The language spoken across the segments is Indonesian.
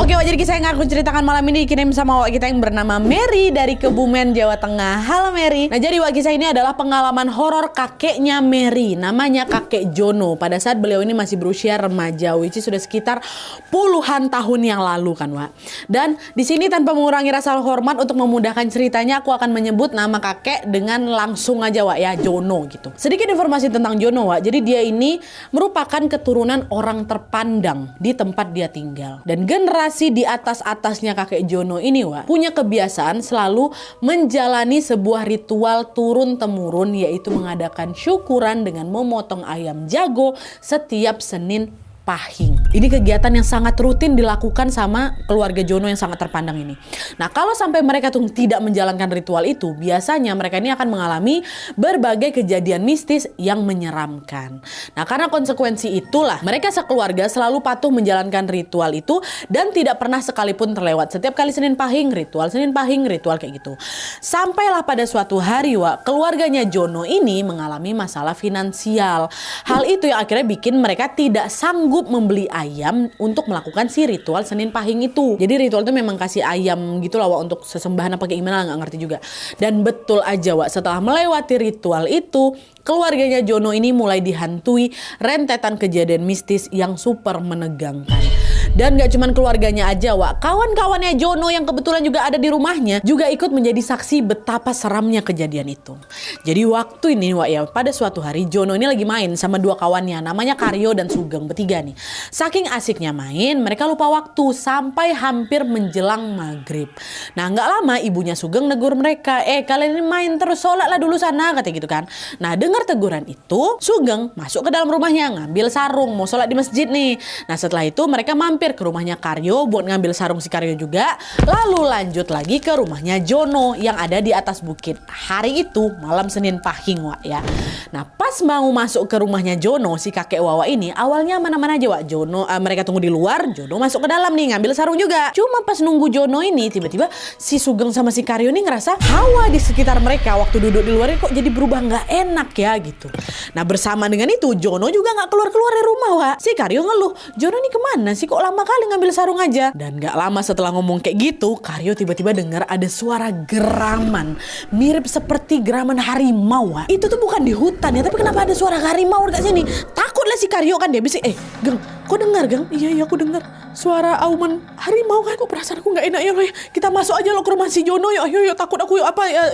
Oke, jadi kisah yang aku ceritakan malam ini dikirim sama wak kita yang bernama Mary dari Kebumen, Jawa Tengah. Halo Mary. Nah, jadi wak kisah ini adalah pengalaman horor kakeknya Mary. Namanya kakek Jono. Pada saat beliau ini masih berusia remaja, which is sudah sekitar puluhan tahun yang lalu kan, Wak. Dan di sini tanpa mengurangi rasa hormat untuk memudahkan ceritanya, aku akan menyebut nama kakek dengan langsung aja, Wak, ya, Jono gitu. Sedikit informasi tentang Jono, Wak. Jadi dia ini merupakan keturunan orang terpandang di tempat dia tinggal. Dan generasi di atas-atasnya kakek Jono ini, Wak, punya kebiasaan selalu menjalani sebuah ritual turun-temurun, yaitu mengadakan syukuran dengan memotong ayam jago setiap Senin Pahing. Ini kegiatan yang sangat rutin dilakukan sama keluarga Jono yang sangat terpandang ini. Nah, kalau sampai mereka tuh tidak menjalankan ritual itu, biasanya mereka ini akan mengalami berbagai kejadian mistis yang menyeramkan. Nah, karena konsekuensi itulah mereka sekeluarga selalu patuh menjalankan ritual itu dan tidak pernah sekalipun terlewat. Setiap kali Senin Pahing, ritual kayak gitu. Sampailah pada suatu hari, Wak, keluarganya Jono ini mengalami masalah finansial. Hal itu yang akhirnya bikin mereka tidak sanggup membeli ayam untuk melakukan si ritual Senin Pahing itu. Jadi ritual itu memang kasih ayam gitu lah, Wak, untuk sesembahan apa kayak gimana nggak ngerti juga. Dan betul aja, Wak, setelah melewati ritual itu, keluarganya Jono ini mulai dihantui rentetan kejadian mistis yang super menegangkan. Dan gak cuman keluarganya aja, Wak, kawan-kawannya Jono yang kebetulan juga ada di rumahnya juga ikut menjadi saksi betapa seramnya kejadian itu. Jadi waktu ini, Wak, ya, pada suatu hari Jono ini lagi main sama dua kawannya, namanya Karyo dan Sugeng, bertiga nih. Saking asiknya main, mereka lupa waktu sampai hampir menjelang maghrib. Nah, gak lama ibunya Sugeng negur mereka, kalian ini main terus, sholat lah dulu sana, katanya gitu kan. Nah, dengar teguran itu, Sugeng masuk ke dalam rumahnya ngambil sarung, mau sholat di masjid nih. Nah, setelah itu mereka mampir ke rumahnya Karyo buat ngambil sarung si Karyo juga. Lalu lanjut lagi ke rumahnya Jono yang ada di atas bukit. Hari itu malam Senin Pahing, Wak, ya. Nah, pas mau masuk ke rumahnya Jono, si kakek Wawa ini awalnya mana-mana aja, Wak. Jono, mereka tunggu di luar, Jono masuk ke dalam nih ngambil sarung juga. Cuma pas nunggu Jono ini, tiba-tiba si Sugeng sama si Karyo ini ngerasa hawa di sekitar mereka waktu duduk di luar ini kok jadi berubah nggak enak ya gitu. Nah, bersama dengan itu Jono juga nggak keluar-keluar dari rumah, Wak. Si Karyo ngeluh, Jono ini kemana sih, kok lama kali ngambil sarung aja. Dan gak lama setelah ngomong kayak gitu, Karyo tiba-tiba dengar ada suara geraman mirip seperti geraman harimau, Wak. Itu tuh bukan di hutan ya, tapi kenapa ada suara harimau dekat sini? Takutlah si Karyo kan, dia bisik, Geng, kok dengar, Geng? Iya aku dengar suara auman harimau kan. Kok perasaan aku gak enak ya, lo ya. Kita masuk aja lo ke rumah si Jono, yuk takut aku yuk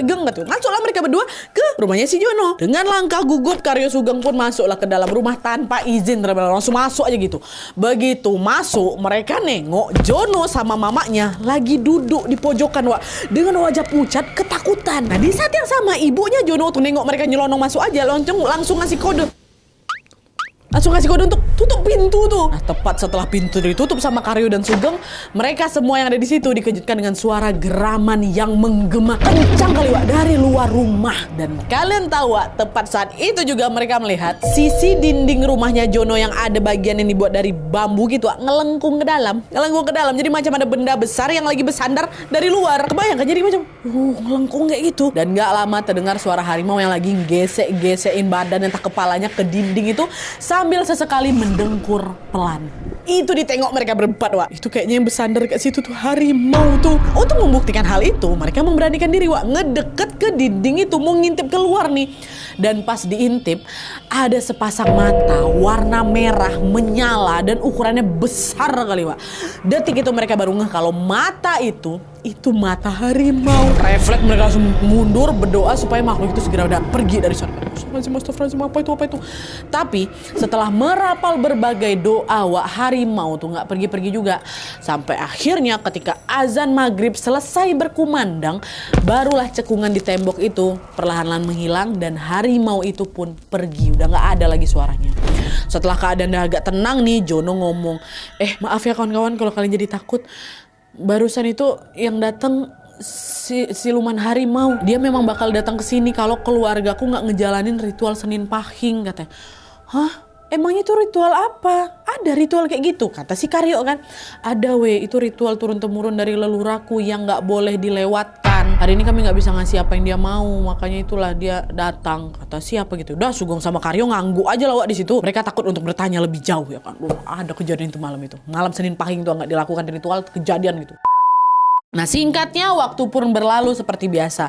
Geng gitu. Masuklah mereka berdua ke rumahnya si Jono. Dengan langkah gugup Karyo Sugeng pun masuklah ke dalam rumah tanpa izin, langsung masuk aja gitu. Begitu masuk, mereka nengok Jono sama mamanya lagi duduk di pojokan, Wak, dengan wajah pucat ketakutan. Nah, di saat yang sama ibunya Jono tuh nengok mereka nyelonong masuk aja, langsung ngasih kode untuk tutup pintu tuh. Nah, tepat setelah pintu ditutup sama Karyo dan Sugeng, mereka semua yang ada di situ dikejutkan dengan suara geraman yang menggema kencang kali, Wak, dari luar rumah. Dan kalian tahu, Wak, tepat saat itu juga mereka melihat sisi dinding rumahnya Jono yang ada bagian yang dibuat dari bambu gitu, Wak, ngelengkung ke dalam. Jadi macam ada benda besar yang lagi bersandar dari luar. Kebayang kan, jadi macam ngelengkung kayak gitu. Dan gak lama terdengar suara harimau yang lagi gesek-gesekin badan entah kepalanya ke dinding itu sambil sesekali mendengkur pelan. Itu ditengok mereka berempat, Wak. Itu kayaknya yang bersandar ke situ tuh harimau tuh. Untuk membuktikan hal itu, mereka memberanikan diri, Wak, ngedeket ke dinding itu, mau ngintip keluar nih. Dan pas diintip, ada sepasang mata warna merah menyala dan ukurannya besar kali, Wak. Detik itu mereka baru ngeh kalau mata itu mata harimau. Refleks mereka langsung mundur berdoa supaya makhluk itu segera udah pergi dari sana. Astagfirullahaladzim, apa itu. Tapi setelah merapal berbagai doa, Wak, harimau tuh nggak pergi-pergi juga. Sampai akhirnya ketika azan maghrib selesai berkumandang, barulah cekungan di tembok itu perlahan-lahan menghilang dan harimau itu pun pergi. Udah nggak ada lagi suaranya. Setelah keadaan udah agak tenang nih, Jono ngomong, maaf ya kawan-kawan kalau kalian jadi takut. Barusan itu yang datang siluman harimau. Dia memang bakal datang ke sini kalau keluargaku nggak ngejalanin ritual Senin Pahing, katanya. Hah? Emangnya itu ritual apa? Ada ritual kayak gitu, kata si Karyo kan. Ada itu ritual turun-temurun dari leluhurku yang nggak boleh dilewatkan. kan. Hari ini kami nggak bisa ngasih apa yang dia mau, makanya itulah dia datang. Kata siapa gitu. Udah Sugeng sama Karyo ngangguk aja lah Wak di situ. Mereka takut untuk bertanya lebih jauh ya kan. Ada kejadian itu malam itu. Malam Senin Pahing tuh nggak dilakukan ritual, kejadian gitu. Nah singkatnya waktu pun berlalu seperti biasa.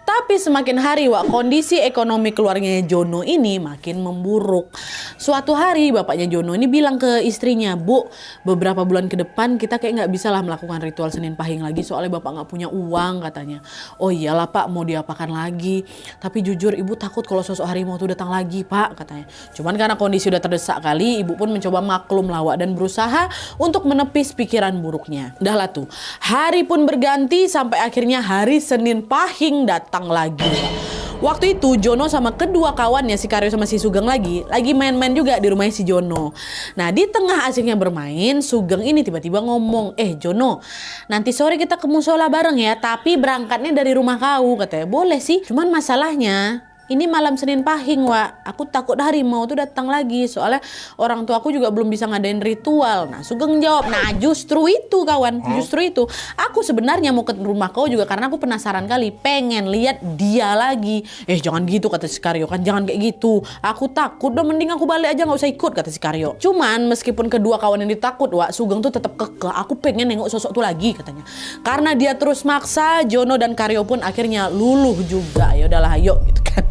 Tapi semakin hari Wak, kondisi ekonomi keluarganya Jono ini makin memburuk. Suatu hari bapaknya Jono ini bilang ke istrinya, Bu, beberapa bulan ke depan kita kayak nggak bisa lah melakukan ritual Senin Pahing lagi soalnya bapak nggak punya uang katanya. Oh iyalah Pak, mau diapakan lagi. Tapi jujur ibu takut kalau sosok harimau itu datang lagi Pak katanya. Cuman karena kondisi udah terdesak kali, ibu pun mencoba maklum lah Wak, dan berusaha untuk menepis pikiran buruknya. Dah lah tuh, hari pun berganti sampai akhirnya hari Senin Pahing datang lagi. Waktu itu Jono sama kedua kawannya si Karyo sama si Sugeng lagi main-main juga di rumahnya si Jono. Nah di tengah asiknya bermain, Sugeng ini tiba-tiba ngomong, Jono, nanti sore kita ke musola bareng ya, tapi berangkatnya dari rumah kau katanya. Boleh sih, cuman masalahnya ini malam Senin Pahing Wak, aku takut harimau tuh datang lagi. Soalnya orang tua aku juga belum bisa ngadain ritual. Nah Sugeng jawab, nah justru itu kawan, justru itu aku sebenarnya mau ke rumah kau juga karena aku penasaran kali, pengen lihat dia lagi. Jangan gitu kata si Karyo kan, jangan kayak gitu, aku takut, udah mending aku balik aja gak usah ikut kata si Karyo. Cuman meskipun kedua kawan ini takut Wak, Sugeng tuh tetap kekeh, aku pengen nengok sosok tuh lagi katanya. Karena dia terus maksa, Jono dan Karyo pun akhirnya luluh juga. Ya udahlah ayo gitu kan.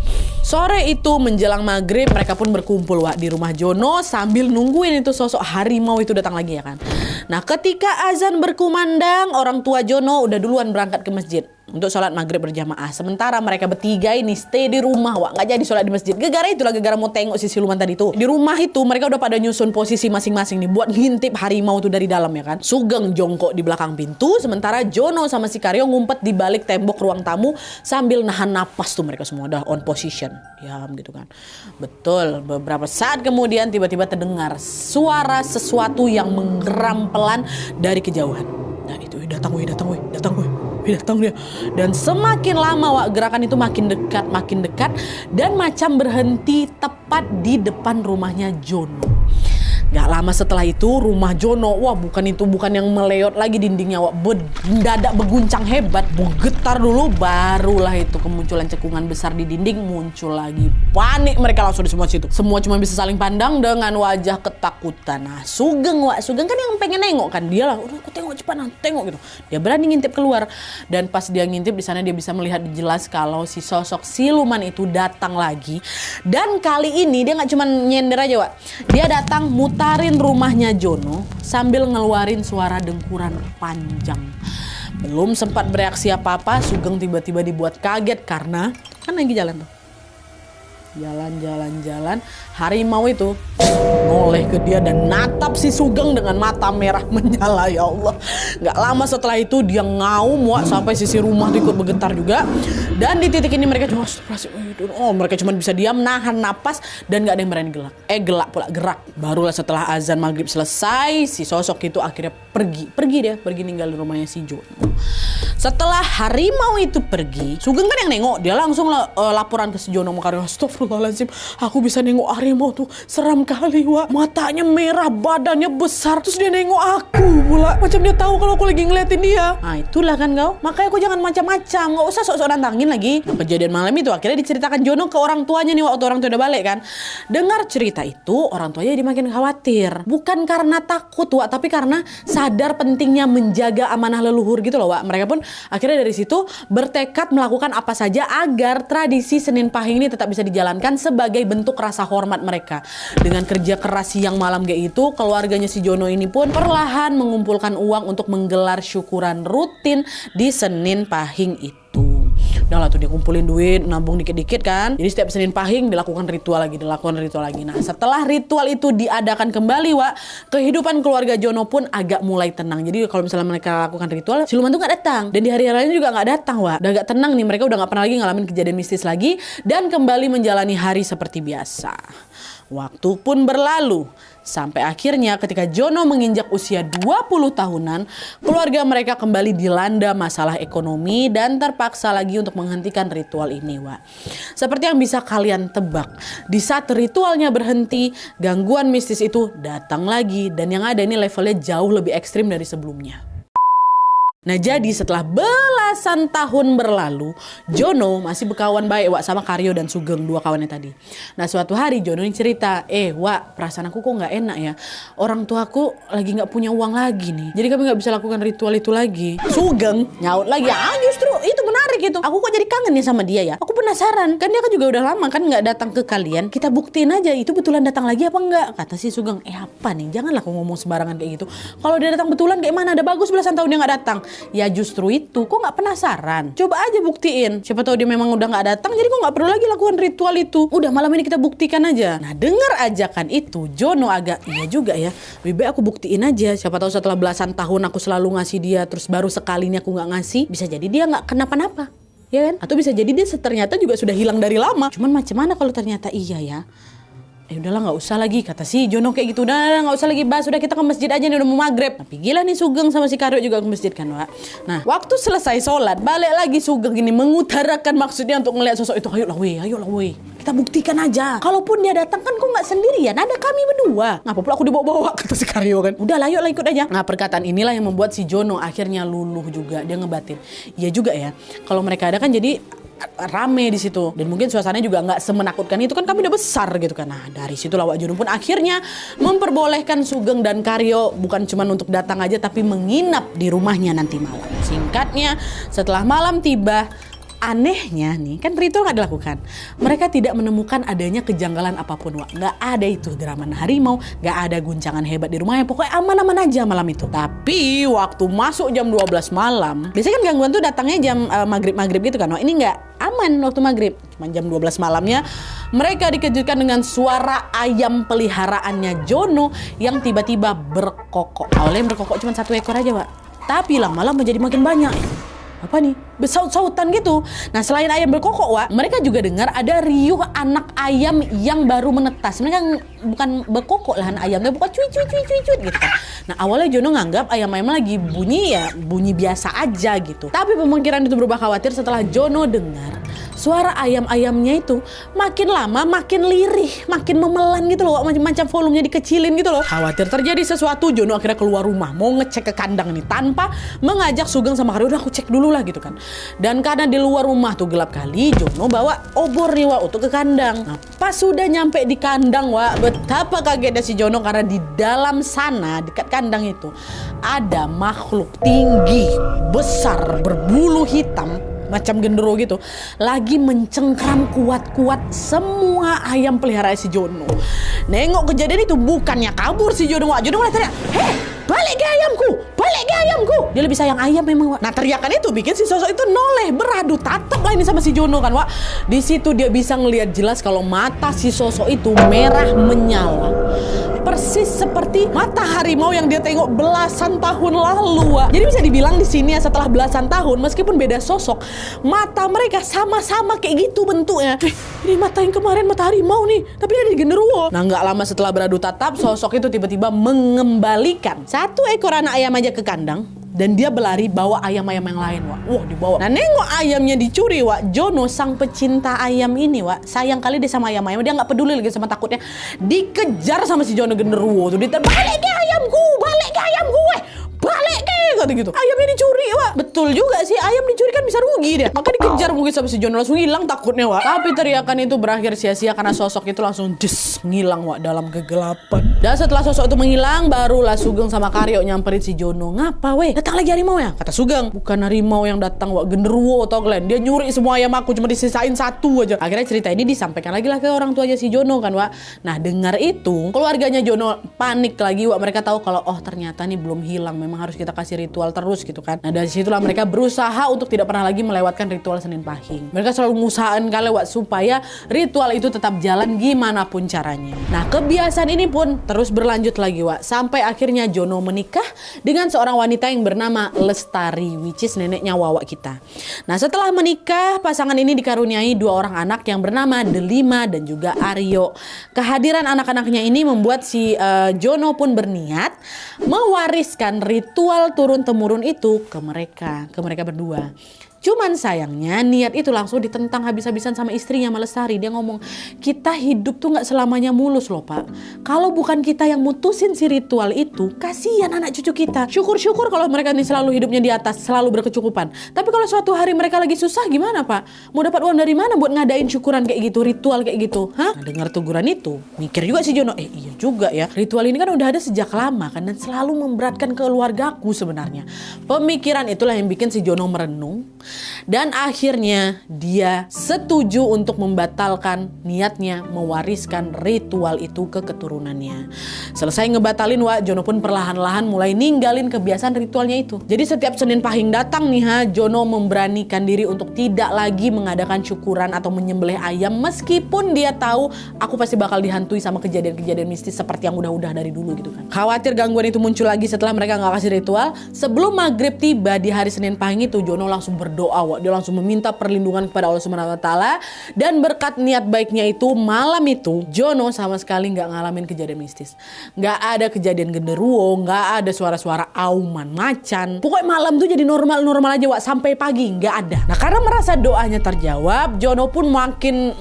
Sore itu menjelang maghrib mereka pun berkumpul Wak di rumah Jono sambil nungguin itu sosok harimau itu datang lagi ya kan. Nah ketika azan berkumandang, orang tua Jono udah duluan berangkat ke masjid untuk sholat maghrib berjamaah. Sementara mereka bertiga ini stay di rumah Wak, nggak jadi sholat di masjid. Gara-gara mau tengok si siluman tadi tuh. Di rumah itu mereka udah pada nyusun posisi masing-masing nih buat ngintip harimau tuh dari dalam ya kan. Sugeng jongkok di belakang pintu, sementara Jono sama si Karyo ngumpet di balik tembok ruang tamu sambil nahan napas tuh. Mereka semua udah on position, diam gitu kan. Betul, beberapa saat kemudian tiba-tiba terdengar suara sesuatu yang menggeram pelan dari kejauhan. Nah itu datang dia. Dan semakin lama Wak, gerakan itu makin dekat dan macam berhenti tepat di depan rumahnya Jono. Gak lama setelah itu rumah Jono, bukan yang meleot lagi dindingnya Wak, mendadak berguncang hebat, bergetar dulu, barulah itu kemunculan cekungan besar di dinding muncul lagi. Panik mereka langsung di semua situ. Semua cuma bisa saling pandang dengan wajah ketakutan. Nah Sugeng kan yang pengen nengok kan, dia lah, udah aku tengok cepat, tengok gitu. Dia berani ngintip keluar, dan pas dia ngintip di sana dia bisa melihat jelas kalau si sosok siluman itu datang lagi. Dan kali ini dia nggak cuma nyender aja Wak, dia datang mutarin rumahnya Jono sambil ngeluarin suara dengkuran panjang. Belum sempat bereaksi apa-apa, Sugeng tiba-tiba dibuat kaget karena kan lagi jalan tuh. Jalan, harimau itu noleh ke dia dan natap si Sugeng dengan mata merah menyala. Ya Allah. Gak lama setelah itu dia ngaum Wak, sampai sisi rumah itu ikut bergetar juga. Dan di titik ini mereka cuma mereka cuma bisa diam, nahan napas, dan gak ada yang berani gerak. Barulah setelah azan maghrib selesai, si sosok itu akhirnya pergi ninggal di rumahnya si Jono. Setelah harimau itu pergi, Sugeng kan yang nengok, dia langsung laporan ke si Jono sama Karyo. Astagfirullahaladzim, aku bisa nengok harimau tuh, seram kali Wak, matanya merah, badannya besar, terus dia nengok aku pula, macam dia tahu kalau aku lagi ngeliatin dia. Nah itulah kan kau, makanya aku jangan macam-macam, gak usah sok-sok nantangin lagi. Nah, kejadian malam itu akhirnya diceritakan Jono ke orang tuanya nih waktu orang tua udah balik kan. Dengar cerita itu, orang tuanya jadi makin khawatir, bukan karena takut Wak, tapi karena sadar pentingnya menjaga amanah leluhur gitu loh Wak. Mereka pun akhirnya dari situ bertekad melakukan apa saja agar tradisi Senin Pahing ini tetap bisa dijalankan sebagai bentuk rasa hormat mereka. Dengan kerja keras siang malam kayak itu, keluarganya si Jono ini pun perlahan mengumpulkan uang untuk menggelar syukuran rutin di Senin Pahing itu. Udah lah tuh dia kumpulin duit, nabung dikit-dikit kan. Jadi setiap Senin Pahing dilakukan ritual lagi. Nah setelah ritual itu diadakan kembali Wak, kehidupan keluarga Jono pun agak mulai tenang. Jadi kalau misalnya mereka lakukan ritual, siluman tuh gak datang. Dan di hari lainnya juga gak datang Wak. Udah agak tenang nih, mereka udah gak pernah lagi ngalamin kejadian mistis lagi. Dan kembali menjalani hari seperti biasa. Waktu pun berlalu, sampai akhirnya ketika Jono menginjak usia 20 tahunan, keluarga mereka kembali dilanda masalah ekonomi dan terpaksa lagi untuk menghentikan ritual ini Wak. Seperti yang bisa kalian tebak, di saat ritualnya berhenti, gangguan mistis itu datang lagi, dan yang ada ini levelnya jauh lebih ekstrim dari sebelumnya. Nah jadi setelah belasan tahun berlalu, Jono masih berkawan baik Wak sama Karyo dan Sugeng, dua kawannya tadi. Nah suatu hari Jono ini cerita, Wak, perasaan aku kok nggak enak ya. Orang tuaku lagi nggak punya uang lagi nih. Jadi kami nggak bisa lakukan ritual itu lagi. Sugeng nyaut lagi, justru itu menarik itu. Aku kok jadi kangen ya sama dia ya. Aku penasaran, kan dia kan juga udah lama kan nggak datang ke kalian. Kita buktiin aja itu betulan datang lagi apa enggak. Kata si Sugeng, apa nih? Janganlah aku ngomong sembarangan kayak gitu. Kalau dia datang betulan kayak mana? Ada bagus belasan tahun dia nggak datang. Ya justru itu, kok nggak penasaran? Coba aja buktiin. Siapa tahu dia memang udah nggak datang, jadi kok nggak perlu lagi lakukan ritual itu. Udah malam ini kita buktikan aja. Nah dengar ajakan itu, Jono agak iya juga ya. Lebih baik aku buktiin aja. Siapa tahu setelah belasan tahun aku selalu ngasih dia, terus baru sekali ini aku nggak ngasih, bisa jadi dia nggak kenapa-napa, ya kan? Atau bisa jadi dia ternyata juga sudah hilang dari lama. Cuman macam mana kalau ternyata iya ya? Udahlah nggak usah lagi, kata si Jono kayak gitu. Udah nggak usah lagi bahas, udah kita ke masjid aja nih, udah mau maghrib. Tapi gila nih Sugeng sama si Karyo juga ke masjid kan Wak. Nah waktu selesai sholat balik lagi Sugeng ini mengutarakan maksudnya untuk ngeliat sosok itu. Ayolah weh, kita buktikan aja. Kalaupun dia datang kan kok nggak sendirian, ada kami berdua. Ngapa pula aku dibawa-bawa, kata si Karyo kan. Udah lah ikut aja. Nah perkataan inilah yang membuat si Jono akhirnya luluh juga. Dia ngebatin, iya juga ya, kalau mereka ada kan jadi rame di situ, dan mungkin suasananya juga nggak semenakutkan itu kan, kami udah besar gitu kan. Nah dari situ Wak Jono pun akhirnya memperbolehkan Sugeng dan Karyo bukan cuma untuk datang aja, tapi menginap di rumahnya nanti malam. Singkatnya, setelah malam tiba, anehnya nih, kan ritual nggak dilakukan. Mereka tidak menemukan adanya kejanggalan apapun Wak. Nggak ada itu deraman harimau, nggak ada guncangan hebat di rumahnya. Pokoknya aman-aman aja malam itu. Tapi waktu masuk jam 12 malam, biasanya kan gangguan tuh datangnya jam maghrib gitu kan Wak. Ini nggak aman waktu maghrib. Cuma jam 12 malamnya mereka dikejutkan dengan suara ayam peliharaannya Jono yang tiba-tiba berkokok. Awalnya berkokok cuma 1 ekor aja Wak, tapi lama-lama menjadi makin banyak. Apa nih? Bersaut-sautan gitu. Nah selain ayam berkokok Wak, mereka juga dengar ada riuh anak ayam yang baru menetas. Mereka bukan berkokok lah ayamnya, bukan cuit gitu kan. Nah awalnya Jono nganggap ayam-ayam lagi bunyi biasa aja gitu. Tapi pemikiran itu berubah khawatir setelah Jono dengar suara ayam-ayamnya itu makin lama makin lirih, makin memelan gitu loh, macam volumenya dikecilin gitu loh. Khawatir terjadi sesuatu, Jono akhirnya keluar rumah mau ngecek ke kandang nih tanpa mengajak Sugeng sama Karyo. Udah aku cek dulu lah gitu kan. Dan karena di luar rumah tuh gelap kali, Jono bawa obor nih Wak untuk ke kandang. Nah pas sudah nyampe di kandang Wak, betapa kagetnya si Jono karena di dalam sana dekat kandang itu ada makhluk tinggi, besar, berbulu hitam macam genderuwo gitu, lagi mencengkram kuat-kuat semua ayam peliharaan si Jono. Nengok kejadian itu, bukannya kabur si Jono Wak. Jono malah teriak, balik ke ayamku, balik ke ayamku. Dia lebih sayang ayam memang Wak. Nah teriakan itu bikin si sosok itu noleh, beradu tatap lah ini sama si Jono kan Wak. Di situ dia bisa ngelihat jelas kalau mata si sosok itu merah menyala, persis seperti mata harimau yang dia tengok belasan tahun lalu Wak. Jadi bisa dibilang di sini ya, setelah belasan tahun meskipun beda sosok, mata mereka sama-sama kayak gitu bentuknya. Ini mata yang kemarin mata harimau nih, tapi dia di genderuwo. Nah nggak lama setelah beradu tatap, sosok itu tiba-tiba mengembalikan 1 ekor anak ayam aja ke kandang, dan dia berlari bawa ayam-ayam yang lain Wak. Wah dibawa. Nah nengok ayamnya dicuri Wak, Jono sang pecinta ayam ini Wak, sayang kali dia sama ayam-ayam, dia nggak peduli lagi sama takutnya dikejar sama si Jono genderuwo tuh. Dia balik ke ayamku, balik ke ayamku, balik ke kata gitu. Ayamnya dicuri Wak. Betul juga sih, ayam dicuri kan bisa rugi dia. Maka dikejar mungkin sama si Jono, langsung hilang takutnya Wak. Tapi teriakan itu berakhir sia-sia karena sosok itu langsung ngilang Wak dalam kegelapan. Dan setelah sosok itu menghilang, barulah Sugeng sama Karyo nyamperin si Jono. Ngapa weh? Datang lagi harimau ya? Kata Sugeng, bukan harimau yang datang Wak, genderuwo tau kalian. Dia nyuri semua ayam aku, cuma disisain 1 aja. Akhirnya cerita ini disampaikan lagi lah ke orang tuanya si Jono kan Wak. Nah dengar itu, keluarganya Jono panik lagi Wak. Mereka tahu kalau ternyata nih belum hilang, memang harus kita kasih ritual terus gitu kan. Nah dari situlah mereka berusaha untuk tidak pernah lagi melewatkan ritual Senin Pahing. Mereka selalu ngusahain kali Wak supaya ritual itu tetap jalan gimana pun caranya. Nah kebiasaan ini pun terus berlanjut lagi Wak, sampai akhirnya Jono menikah dengan seorang wanita yang bernama Lestari, which is neneknya Wawa kita. Nah setelah menikah, pasangan ini dikaruniai 2 orang anak yang bernama Delima dan juga Aryo. Kehadiran anak-anaknya ini membuat si Jono pun berniat mewariskan ritual turun-temurun itu ke mereka berdua. Cuman sayangnya niat itu langsung ditentang habis-habisan sama istrinya Lestari. Dia ngomong, kita hidup tuh gak selamanya mulus loh Pak. Kalau bukan kita yang mutusin si ritual itu, kasihan anak cucu kita. Syukur-syukur kalau mereka ini selalu hidupnya di atas, selalu berkecukupan. Tapi kalau suatu hari mereka lagi susah gimana Pak? Mau dapat uang dari mana buat ngadain syukuran kayak gitu, ritual kayak gitu? Hah? Nah, dengar teguran itu, mikir juga si Jono, iya juga ya. Ritual ini kan udah ada sejak lama kan, dan selalu memberatkan keluargaku sebenarnya. Pemikiran itulah yang bikin si Jono merenung. Dan akhirnya dia setuju untuk membatalkan niatnya mewariskan ritual itu ke keturunannya. Selesai ngebatalin Jono pun perlahan-lahan mulai ninggalin kebiasaan ritualnya itu. Jadi setiap Senin Pahing datang nih Jono memberanikan diri untuk tidak lagi mengadakan syukuran atau menyembelih ayam, meskipun dia tahu aku pasti bakal dihantui sama kejadian-kejadian mistis seperti yang udah-udah dari dulu gitu kan. Khawatir gangguan itu muncul lagi setelah mereka nggak kasih ritual. Sebelum maghrib tiba di hari Senin Pahing itu, Jono langsung berdoa. Dia langsung meminta perlindungan kepada Allah Subhanahu wa Ta'ala, dan berkat niat baiknya itu malam itu Jono sama sekali nggak ngalamin kejadian mistis. Nggak ada kejadian genderuwo, nggak ada suara-suara auman macan. Pokoknya malam tuh jadi normal-normal aja sampai pagi nggak ada. Nah karena merasa doanya terjawab, Jono pun makin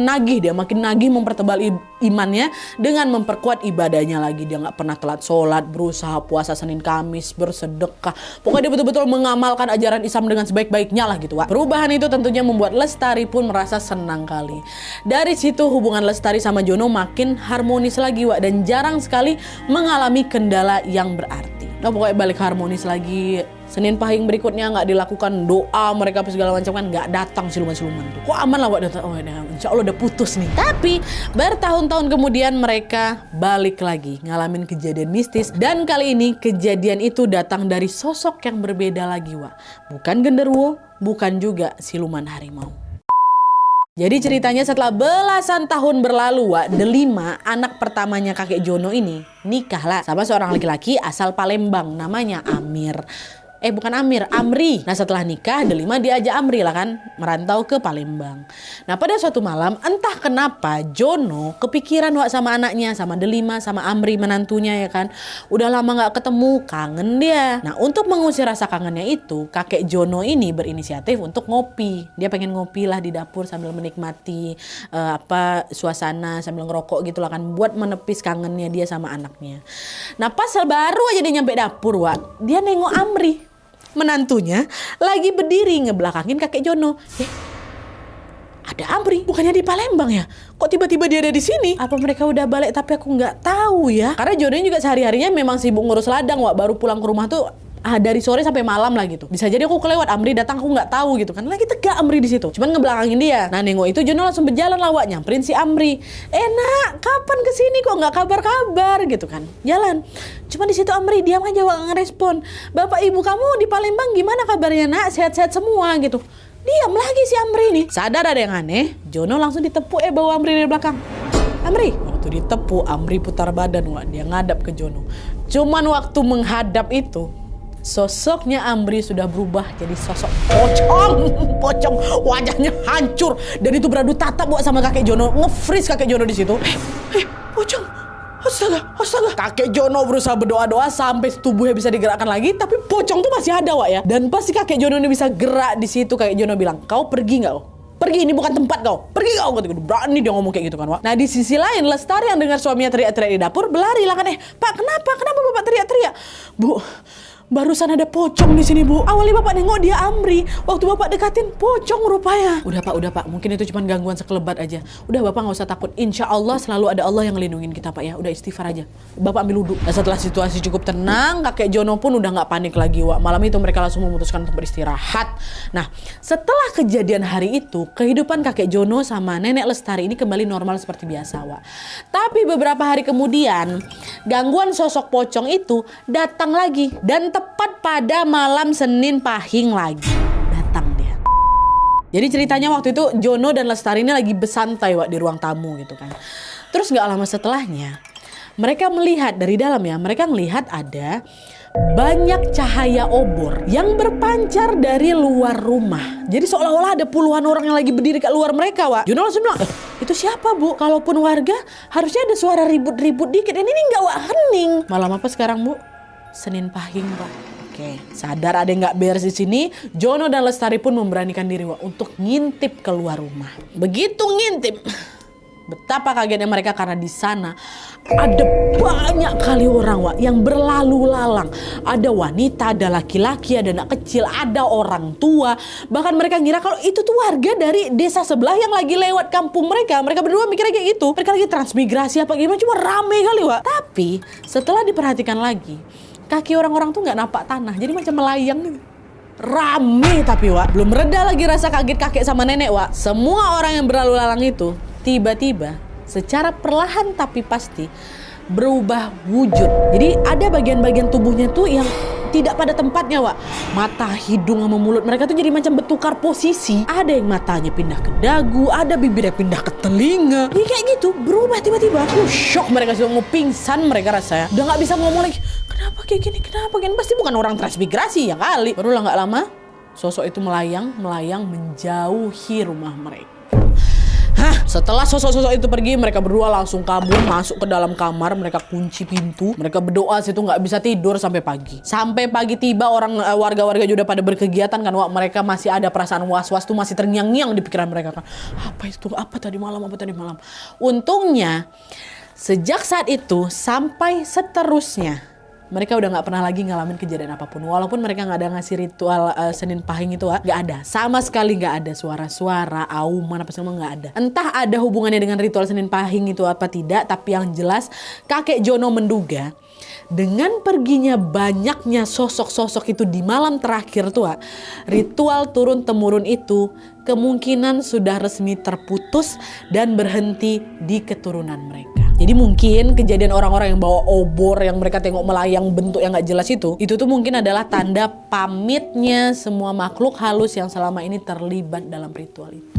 nagih mempertebal imannya dengan memperkuat ibadahnya lagi. Dia nggak pernah telat sholat, berusaha puasa Senin Kamis, bersedekah. Pokoknya dia betul-betul mengamalkan ajaran Islam dengan sebaik-baiknya lah gitu Wak. Perubahan itu tentunya membuat Lestari pun merasa senang kali. Dari situ hubungan Lestari sama Jono makin harmonis lagi Wak, dan jarang sekali mengalami kendala yang berarti. Nah pokoknya balik harmonis lagi. Senin Pahing berikutnya nggak dilakukan doa mereka segala macam kan, nggak datang siluman-siluman tuh. Kok aman lah Wak datang. Oh insya Allah udah putus nih. Tapi bertahun-tahun kemudian mereka balik lagi ngalamin kejadian mistis, dan kali ini kejadian itu datang dari sosok yang berbeda lagi Wak. Bukan genderuwo, bukan juga siluman harimau. Jadi ceritanya setelah belasan tahun berlalu Wak, Delima anak pertamanya kakek Jono ini nikah lah sama seorang laki-laki asal Palembang namanya Amir. Bukan Amir, Amri. Nah setelah nikah Delima diajak Amri lah kan merantau ke Palembang. Nah pada suatu malam entah kenapa Jono kepikiran Wak sama anaknya, sama Delima, sama Amri menantunya ya kan. Udah lama gak ketemu, kangen dia. Nah untuk mengusir rasa kangennya itu, kakek Jono ini berinisiatif untuk ngopi. Dia pengen ngopi lah di dapur sambil menikmati suasana, sambil ngerokok gitu lah kan, buat menepis kangennya dia sama anaknya. Nah pas baru aja dia nyampe dapur Wak, dia nengok Amri, menantunya lagi berdiri ngebelakangin kakek Jono. Ada Amri, bukannya di Palembang ya? Kok tiba-tiba dia ada di sini? Apa mereka udah balik tapi aku nggak tahu ya? Karena Jono juga sehari-harinya memang sibuk ngurus ladang Wak, baru pulang ke rumah tuh dari sore sampai malam lah gitu. Bisa jadi aku kelewat, Amri datang aku nggak tahu gitu kan. Lagi tegak Amri di situ, cuman ngebelakangin dia. Nah nengok itu Jono langsung berjalan lah Wak, nyamperin si Amri. Nak, kapan kesini kok nggak kabar-kabar gitu kan? Jalan. Cuma di situ Amri diam aja Wak, ngerespon. Bapak ibu kamu di Palembang gimana kabarnya Nak? Sehat-sehat semua gitu. Diam lagi si Amri nih. Sadar ada yang aneh, Jono langsung ditepuk bawa Amri dari belakang. Amri, waktu ditepuk Amri putar badan Wak, dia ngadap ke Jono. Cuman waktu menghadap itu, sosoknya Amri sudah berubah jadi sosok pocong, wajahnya hancur, dan itu beradu tatap Wak sama kakek Jono, nge-freeze kakek Jono di situ. Pocong, astaga. Kakek Jono berusaha berdoa-doa sampai tubuhnya bisa digerakkan lagi, tapi pocong tuh masih ada Wak ya. Dan pasti kakek Jono ini bisa gerak di situ, kakek Jono bilang, kau pergi nggak? Pergi, ini bukan tempat kau. Pergi kau, kata berani dia ngomong kayak gitu kan Wak. Nah di sisi lain Lestari yang dengar suaminya teriak-teriak di dapur berlari lah kan. Pak kenapa bapak teriak-teriak? Bu, barusan ada pocong di sini Bu. Awalnya bapak nengok dia Amri, waktu bapak dekatin pocong rupanya. Udah pak, mungkin itu cuma gangguan sekelebat aja. Udah bapak nggak usah takut. Insya Allah selalu ada Allah yang ngelindungin kita Pak ya. Udah istighfar aja. Bapak ambil wudhu. Nah setelah situasi cukup tenang, kakek Jono pun udah nggak panik lagi Wak. Malam itu mereka langsung memutuskan untuk beristirahat. Nah setelah kejadian hari itu, kehidupan kakek Jono sama nenek Lestari ini kembali normal seperti biasa Wak. Tapi beberapa hari kemudian gangguan sosok pocong itu datang lagi, dan tepat pada malam Senin Pahing lagi datang dia. Jadi ceritanya waktu itu Jono dan Lestari ini lagi bersantai Wak di ruang tamu gitu kan. Terus gak lama setelahnya mereka melihat dari dalam ya, mereka melihat ada banyak cahaya obor yang berpancar dari luar rumah. Jadi seolah-olah ada puluhan orang yang lagi berdiri kat luar mereka Wak. Jono langsung bilang, itu siapa Bu? Kalaupun warga harusnya ada suara ribut-ribut dikit. Dan ini gak Wak, hening. Malam apa sekarang Bu? Senin Pahing Pak. Oke, sadar ada yang nggak beres di sini, Jono dan Lestari pun memberanikan diri Wak untuk ngintip keluar rumah. Begitu ngintip, betapa kagetnya mereka karena di sana ada banyak kali orang Wak yang berlalu lalang. Ada wanita, ada laki-laki, ada anak kecil, ada orang tua. Bahkan mereka ngira kalau itu tuh warga dari desa sebelah yang lagi lewat kampung mereka. Mereka berdua mikirnya kayak gitu. Mereka lagi transmigrasi apa gimana, cuma rame kali Wak. Tapi setelah diperhatikan lagi, kaki orang-orang tuh nggak napak tanah, jadi macam melayang gitu. Rame tapi Wak, belum reda lagi rasa kaget kakek sama nenek Wak. Semua orang yang berlalu lalang itu tiba-tiba secara perlahan tapi pasti berubah wujud. Jadi ada bagian-bagian tubuhnya tuh yang tidak pada tempatnya Wak. Mata, hidung sama mulut mereka tuh jadi macam bertukar posisi. Ada yang matanya pindah ke dagu, ada bibirnya pindah ke telinga. Ini kayak gitu, berubah tiba-tiba. Shock mereka, sudah mau pingsan mereka rasanya. Udah nggak bisa ngomong lagi. Kenapa kayak gini? Kenapa gini? Pasti bukan orang transmigrasi ya kali. Barulah nggak lama, sosok itu melayang menjauhi rumah mereka. Setelah sosok-sosok itu pergi, mereka berdua langsung kabur masuk ke dalam kamar. Mereka kunci pintu, mereka berdoa situ nggak bisa tidur sampai pagi. Sampai pagi tiba warga-warga juga pada berkegiatan kan Wak. Mereka masih ada perasaan was-was tuh masih terngiang-ngiang di pikiran mereka kan. Apa itu? Apa tadi malam? Untungnya sejak saat itu sampai seterusnya mereka udah nggak pernah lagi ngalamin kejadian apapun. Walaupun mereka nggak ada ngasih ritual Senin Pahing itu, nggak ada. Sama sekali nggak ada suara-suara, auman apa semua nggak ada. Entah ada hubungannya dengan ritual Senin Pahing itu apa tidak, tapi yang jelas kakek Jono menduga dengan perginya banyaknya sosok-sosok itu di malam terakhir tuh, ritual turun-temurun itu kemungkinan sudah resmi terputus dan berhenti di keturunan mereka. Jadi mungkin kejadian orang-orang yang bawa obor yang mereka tengok melayang bentuk yang gak jelas itu tuh mungkin adalah tanda pamitnya semua makhluk halus yang selama ini terlibat dalam ritual itu.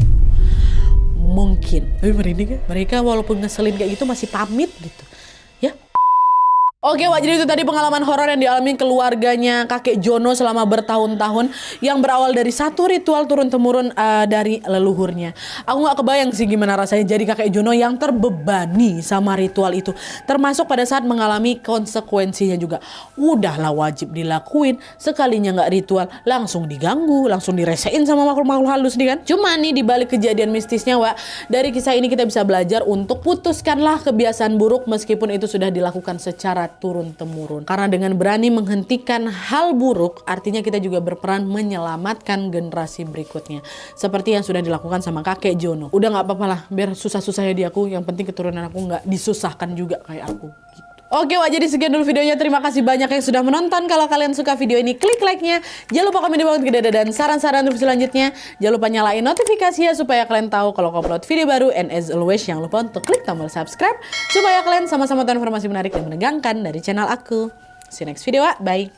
Mungkin. Tapi merinding kan? Mereka walaupun ngeselin kayak gitu masih pamit gitu. Ya. Oke Wak, jadi itu tadi pengalaman horor yang dialami keluarganya kakek Jono selama bertahun-tahun yang berawal dari satu ritual turun-temurun dari leluhurnya. Aku gak kebayang sih gimana rasanya jadi kakek Jono yang terbebani sama ritual itu. Termasuk pada saat mengalami konsekuensinya juga. Udahlah wajib dilakuin, sekalinya gak ritual langsung diganggu, langsung diresein sama makhluk-makhluk halus nih kan. Cuma nih dibalik kejadian mistisnya Wak, dari kisah ini kita bisa belajar untuk putuskanlah kebiasaan buruk meskipun itu sudah dilakukan secara turun-temurun. Karena dengan berani menghentikan hal buruk, artinya kita juga berperan menyelamatkan generasi berikutnya. Seperti yang sudah dilakukan sama kakek Jono. Udah gak apa-apa lah, biar susah-susahnya di aku, yang penting keturunan aku gak disusahkan juga kayak aku. Gitu. Oke Wak, jadi sekian dulu videonya. Terima kasih banyak yang sudah menonton. Kalau kalian suka video ini, klik like-nya. Jangan lupa komen di bawah untuk dan saran-saran untuk selanjutnya. Jangan lupa nyalain notifikasinya supaya kalian tahu kalau aku upload video baru. And as always, jangan lupa untuk klik tombol subscribe supaya kalian sama-sama tahu informasi menarik dan menegangkan dari channel aku. See you next video Wak, bye.